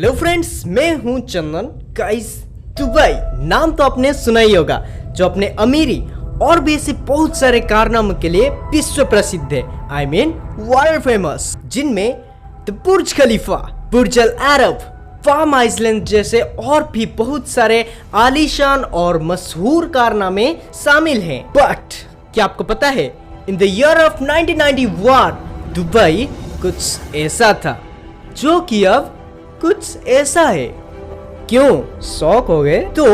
Hello friends, मैं हूं चंदन। Guys, Dubai नाम तो आपने सुना ही होगा, जो अपने अमीरी और भी ऐसे बहुत सारे कारनामों के लिए विश्व प्रसिद्ध है। आई मीन वर्ल्ड फेमस, जिनमें the Burj Khalifa, Burj Al Arab, Palm Island जैसे और भी बहुत सारे आलीशान और मशहूर कारनामे शामिल हैं। बट क्या आपको पता है, in the year of 1991 Dubai कुछ ऐसा था जो कि अब कुछ ऐसा है। क्यों शॉक हो गए? तो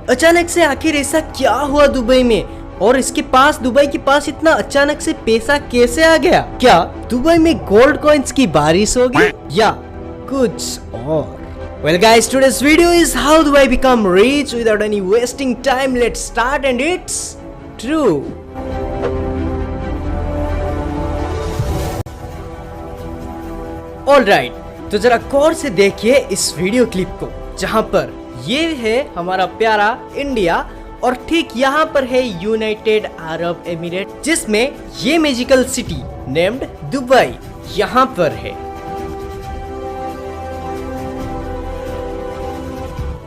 अचानक से आखिर ऐसा क्या हुआ दुबई में, और इसके पास दुबई के पास इतना अचानक से पैसा कैसे आ गया? क्या दुबई में गोल्ड कॉइन्स की बारिश होगी या कुछ और? Well guys, today's video is how Dubai become rich without any wasting time. Let's start and it's true. Alright, तो जरा गौर से देखिए इस वीडियो क्लिप को, जहां पर ये है हमारा प्यारा इंडिया और ठीक यहाँ पर है यूनाइटेड अरब एमिरेट, जिसमें ये मैजिकल सिटी नेम्ड दुबई यहाँ पर है।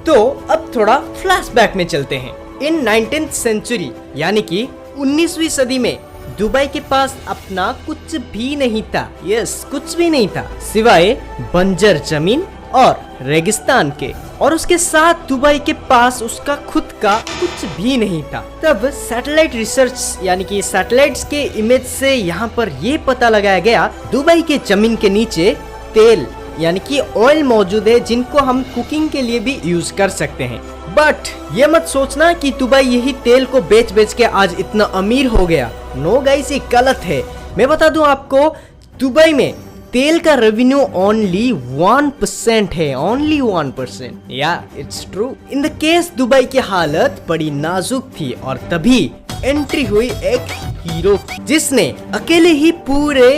तो अब थोड़ा फ्लैशबैक में चलते हैं। इन 19th सेंचुरी यानी कि 19वीं सदी में दुबई के पास अपना कुछ भी नहीं था। यस, कुछ भी नहीं था सिवाय बंजर जमीन और रेगिस्तान के, और उसके साथ दुबई के पास उसका खुद का कुछ भी नहीं था। तब सैटेलाइट रिसर्च यानी कि सैटेलाइट्स के इमेज से यहाँ पर ये पता लगाया गया दुबई के जमीन के नीचे तेल यानी कि ऑयल मौजूद है, जिनको हम कुकिंग के लिए भी यूज कर सकते हैं। बट ये मत सोचना कि दुबई यही तेल को बेच बेच के आज इतना अमीर हो गया। नो गाइस, ये गलत है। मैं बता दूं आपको, दुबई में तेल का रेवेन्यू ओनली 1% है, ओनली 1%। या it's true. In the case Dubai की हालत बड़ी नाजुक थी, और तभी एंट्री हुई एक हीरो, जिसने अकेले ही पूरे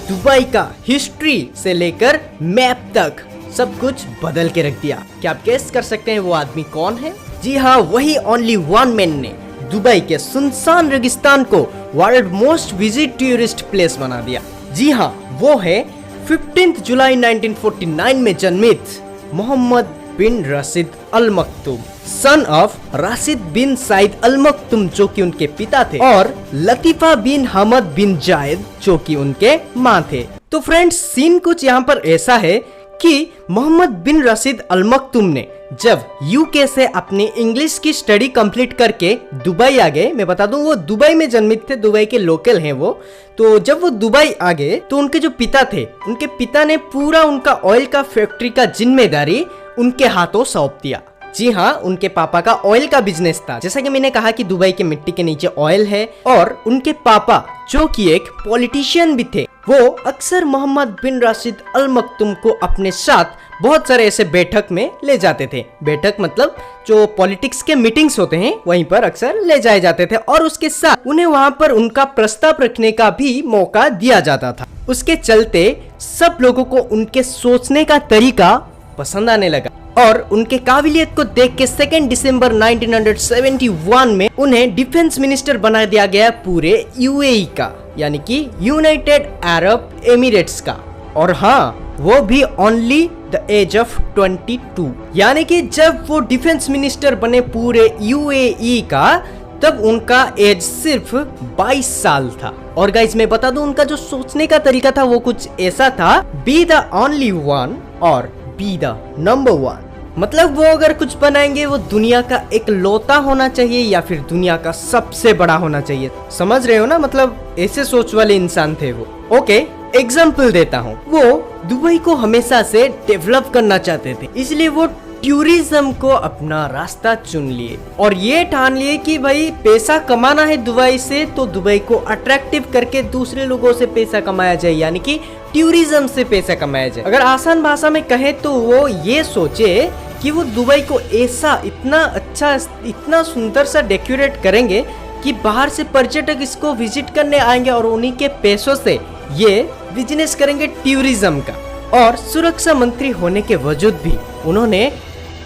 दुबई का हिस्ट्री से लेकर मैप तक सब कुछ बदल के रख दिया। क्या आप गेस कर सकते हैं वो आदमी कौन है? जी हाँ, वही ओनली वन मैन ने दुबई के सुनसान रेगिस्तान को world most visit tourist place बना दिया। जी हाँ, वो है 15 जुलाई 1949 में जन्मित Mohammed bin Rashid Al Maktoum, son of Rashid bin Saeed Al Maktoum जो कि उनके पिता थे, और लतीफा बिन हमद बिन जायद जो कि उनके माँ थे। तो फ्रेंड्स, सीन कुछ यहाँ पर ऐसा है कि Mohammad bin Rashid Al Maktoum ने जब यूके से अपनी इंग्लिश की स्टडी कंप्लीट करके दुबई आ गए, मैं बता दूं वो दुबई में जन्मित थे, दुबई के लोकल हैं वो। तो जब वो दुबई आ गए तो उनके जो पिता थे, उनके पिता ने पूरा उनका ऑयल का फैक्ट्री का जिम्मेदारी उनके हाथों सौंप दिया। जी हाँ, उनके पापा का ऑयल का बिजनेस था। जैसा कि मैंने कहा कि दुबई के मिट्टी के नीचे ऑयल है, और उनके पापा जो कि एक पॉलिटिशियन भी थे, वो अक्सर Mohammad bin Rashid Al Maktoum को अपने साथ बहुत सारे ऐसे बैठक में ले जाते थे। बैठक मतलब जो पॉलिटिक्स के मीटिंग्स होते हैं, वहीं पर अक्सर ले जाए जाते थे, और उसके साथ उन्हें वहां पर उनका प्रस्ताव रखने का भी मौका दिया जाता था। उसके चलते सब लोगों को उनके सोचने का तरीका पसंद आने लगा, और उनके काबिलियत को देख के 2 दिसंबर 1971 में उन्हें डिफेंस मिनिस्टर बना दिया गया पूरे यूएई का, यानी कि यूनाइटेड अरब एमिरेट्स का। और हाँ, वो भी ओनली द एज ऑफ 22, यानी कि जब वो डिफेंस मिनिस्टर बने पूरे यूएई का, तब उनका एज सिर्फ 22 साल था। और गाइस, मैं बता दूं, उनका जो सोचने का तरीका था वो कुछ ऐसा था, बी द ओनली वन और बी द नंबर वन। मतलब वो अगर कुछ बनाएंगे वो दुनिया का एक लौता होना चाहिए या फिर दुनिया का सबसे बड़ा होना चाहिए। समझ रहे हो ना? मतलब ऐसे सोच वाले इंसान थे वो। ओके, एग्जाम्पल देता हूँ। वो दुबई को हमेशा से डेवलप करना चाहते थे, इसलिए वो टूरिज्म को अपना रास्ता चुन लिए, और ये ठान लिए कि भाई पैसा कमाना है दुबई से, तो दुबई को अट्रैक्टिव करके दूसरे लोगों से पैसा कमाया जाए, यानी कि टूरिज्म से पैसा कमाया जाए। अगर आसान भाषा में कहें तो वो ये सोचे कि वो दुबई को ऐसा इतना अच्छा, इतना सुंदर सा डेकोरेट करेंगे कि बाहर से पर्यटक इसको विजिट करने आएंगे, और उन्हीं के पैसों से ये बिजनेस करेंगे टूरिज्म का। और सुरक्षा मंत्री होने के वजूद भी उन्होंने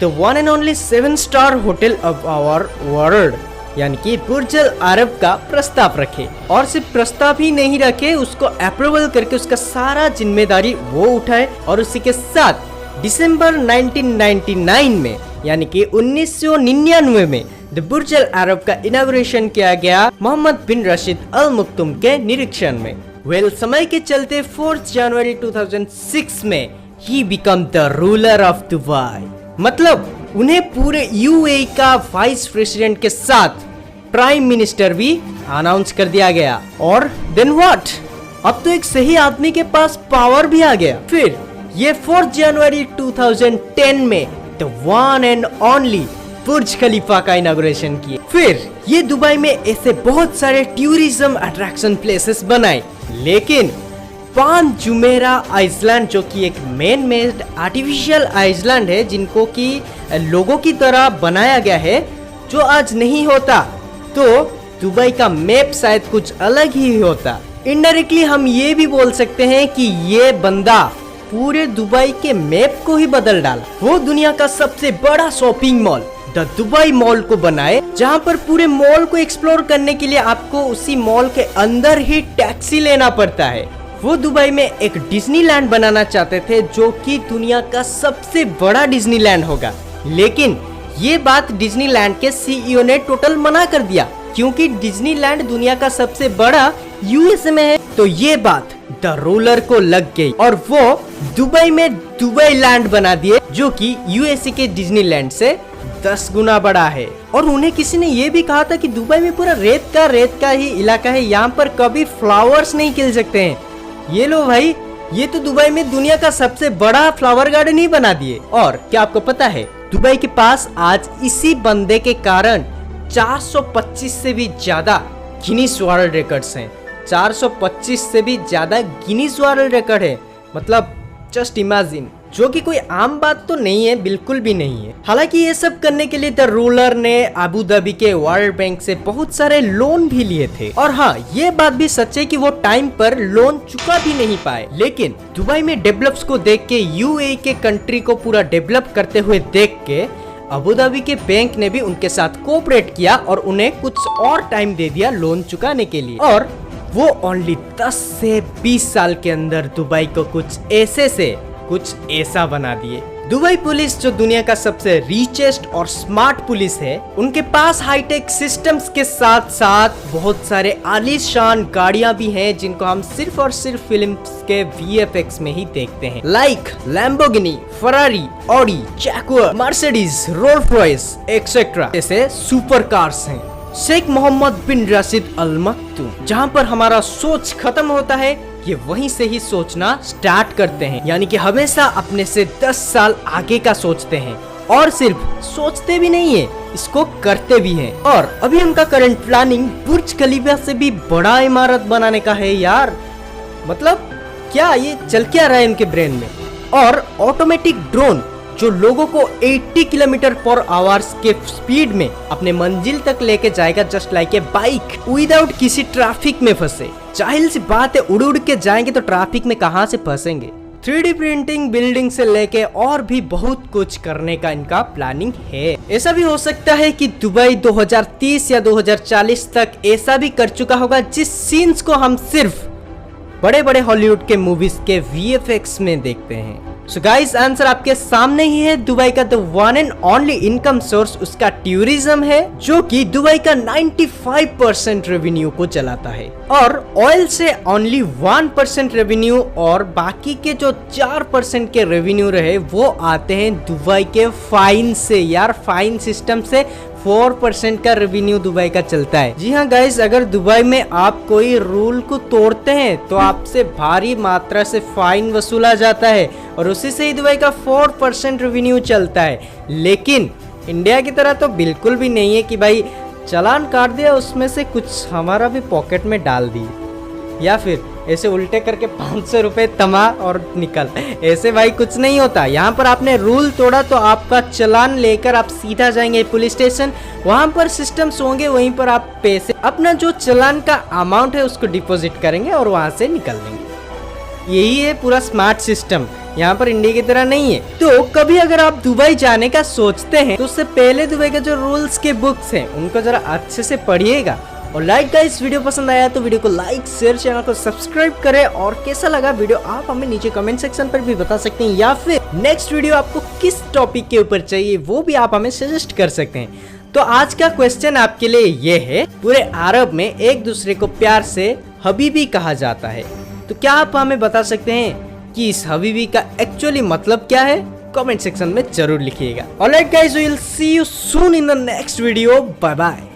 द वन एंड ओनली 7-स्टार होटल ऑफ आवर वर्ल्ड यानी कि बुर्ज अल अरब का प्रस्ताव रखे, और सिर्फ प्रस्ताव ही नहीं रखे, उसको अप्रूवल करके उसका सारा जिम्मेदारी वो उठाए, और उसी के साथ दिसंबर 1999 में यानी कि 1999 में द बुर्ज अल अरब का इनॉग्रेशन किया गया मोहम्मद बिन रशीद अल मक्तूम के निरीक्षण में। समय के चलते 4 जनवरी 2006 में he become the ruler of Dubai, मतलब उन्हें पूरे यूएई का वाइस प्रेसिडेंट के साथ प्राइम मिनिस्टर भी अनाउंस कर दिया गया। और देन व्हाट, अब तो एक सही आदमी के पास पावर भी आ गया। फिर ये 4 जनवरी 2010 में द वन एंड ओनली बुर्ज खलीफा का इनॉग्रेशन किए। फिर ये दुबई में ऐसे बहुत सारे टूरिज्म अट्रैक्शन प्लेसेस बनाए, लेकिन पान जुमेरा आइसलैंड जो कि एक मैन मेड आर्टिफिशियल आइसलैंड है, जिनको कि लोगों की तरह बनाया गया है, जो आज नहीं होता तो दुबई का मैप शायद कुछ अलग ही होता। इनडायरेक्टली हम ये भी बोल सकते हैं कि ये बंदा पूरे दुबई के मैप को ही बदल डाला। वो दुनिया का सबसे बड़ा shopping mall the Dubai mall को बनाए, जहाँ पर पूरे मॉल को एक्सप्लोर करने के लिए आपको उसी मॉल के अंदर ही टैक्सी लेना पड़ता है। वो दुबई में एक डिज्नीलैंड बनाना चाहते थे, जो कि दुनिया का सबसे बड़ा डिज्नीलैंड होगा, लेकिन ये बात डिज्नीलैंड के सीईओ ने टोटल मना कर दिया, क्योंकि डिज्नीलैंड दुनिया का सबसे बड़ा यूएसए में है। तो ये बात द रूलर को लग गई और वो दुबई में दुबई लैंड बना दिए, जो कि यूएसए के डिज्नीलैंड से 10 गुना बड़ा है। और उन्हें किसी ने ये भी कहा था कि दुबई में पूरा रेत का ही इलाका है, यहाँ पर कभी फ्लावर्स नहीं खिल सकते हैं। ये लो भाई, ये तो दुबई में दुनिया का सबसे बड़ा फ्लावर गार्डन ही बना दिए। और क्या आपको पता है, दुबई के पास आज इसी बंदे के कारण 425 से भी ज्यादा गिनीज वर्ल्ड रिकॉर्ड्स हैं। 425 से भी ज्यादा गिनीज वर्ल्ड रिकॉर्ड है, मतलब जस्ट इमेजिन, जो कि कोई आम बात तो नहीं है, बिल्कुल भी नहीं है। हालांकि ये सब करने के लिए द रूलर ने अबू धाबी के वर्ल्ड बैंक से बहुत सारे लोन भी लिए थे। और हाँ, ये बात भी सच है कि वो टाइम पर लोन चुका भी नहीं पाए, लेकिन दुबई में डेवलप्स को देख के, यूएई के कंट्री को पूरा डेवलप करते हुए देख के अबू धाबी के बैंक ने भी उनके साथ कोऑपरेट किया और उन्हें कुछ और टाइम दे दिया लोन चुकाने के लिए। और वो ओनली 10 से 20 साल के अंदर दुबई को कुछ ऐसा बना दिए। दुबई पुलिस, जो दुनिया का सबसे रिचेस्ट और स्मार्ट पुलिस है, उनके पास हाईटेक सिस्टम्स के साथ साथ बहुत सारे आलीशान गाड़ियां भी हैं, जिनको हम सिर्फ और सिर्फ फिल्म्स के वीएफएक्स में ही देखते हैं, like Lamborghini, Ferrari, Audi, Jaguar, Mercedes, Rolls Royce etcetera जैसे सुपर कार्स हैं। शेख मोहम्मद बिन रशीद अल मक्तूम, जहाँ पर हमारा सोच खत्म होता है, ये वहीं से ही सोचना स्टार्ट करते हैं, यानी कि हमेशा अपने से 10 साल आगे का सोचते हैं। और सिर्फ सोचते भी नहीं है, इसको करते भी हैं। और अभी उनका करंट प्लानिंग बुर्ज खलीफा से भी बड़ा इमारत बनाने का है यार। मतलब क्या ये चल क्या रहा है इनके ब्रेन में। और ऑटोमेटिक ड्रोन जो लोगों को 80 किलोमीटर पर आवर्स के स्पीड में अपने मंजिल तक लेके जाएगा, just like a bike, without किसी ट्रैफिक में फंसे। जाहिर सी बात है, उड़ के जाएंगे तो ट्रैफिक में कहां से फंसेंगे। 3D प्रिंटिंग, बिल्डिंग से लेके और भी बहुत कुछ करने का इनका प्लानिंग है। ऐसा भी हो सकता है कि दुबई 2030 या 2040 तक ऐसा भी कर चुका होगा, जिस सीन्स को हम सिर्फ बड़े बड़े हॉलीवुड के मूवीज के वीएफएक्स में देखते हैं। सो गाइस, आंसर आपके सामने ही है। दुबई का the one and only income source उसका टूरिज्म है, जो कि दुबई का 95% रेवेन्यू को चलाता है। और ऑयल से ओनली 1% रेवेन्यू, और बाकी के जो 4% के रेवेन्यू रहे वो आते हैं दुबई के फाइन से। यार, फाइन सिस्टम से 4% का रेवेन्यू दुबई का चलता है। जी हाँ गाइस, अगर दुबई में आप कोई रूल को तोड़ते हैं तो आपसे भारी मात्रा से फाइन वसूला जाता है, और उसी से ही दुबई का 4% रेवेन्यू चलता है। लेकिन इंडिया की तरह तो बिल्कुल भी नहीं है कि भाई चालान काट दिया, उसमें से कुछ हमारा भी पॉकेट में डाल दिए, या फिर ऐसे उल्टे करके 500 रुपए तमा और निकल। ऐसे भाई कुछ नहीं होता। यहाँ पर आपने रूल तोड़ा तो आपका चालान लेकर आप सीधा जाएंगे पुलिस स्टेशन, वहाँ पर सिस्टम्स होंगे, वहीं पर आप पैसे, अपना जो चालान का अमाउंट है उसको डिपॉजिट करेंगे और वहाँ से निकल देंगे। यही है पूरा स्मार्ट सिस्टम, यहाँ पर इंडिया की तरह नहीं है। तो कभी अगर आप दुबई जाने का सोचते हैं तो उससे पहले दुबई के जो रूल्स के बुक्स हैं उनको जरा अच्छे से पढ़िएगा, और लाइक गाइस, वीडियो पसंद आया तो वीडियो को लाइक शेयर, चैनल को सब्सक्राइब करें। और कैसा लगा वीडियो आप हमें नीचे कमेंट सेक्शन पर भी बता सकते हैं, या फिर नेक्स्ट वीडियो आपको किस टॉपिक के ऊपर चाहिए वो भी आप हमें सजेस्ट कर सकते हैं। तो आज का क्वेश्चन आपके लिए ये है, पूरे अरब में एक दूसरे को प्यार से हबीबी कहा जाता है, तो क्या आप हमें बता सकते हैं कि इस हबीबी का एक्चुअली मतलब क्या है? कमेंट सेक्शन में जरूर लिखिएगा। Alright guys, we will see you soon in the next video. Bye bye.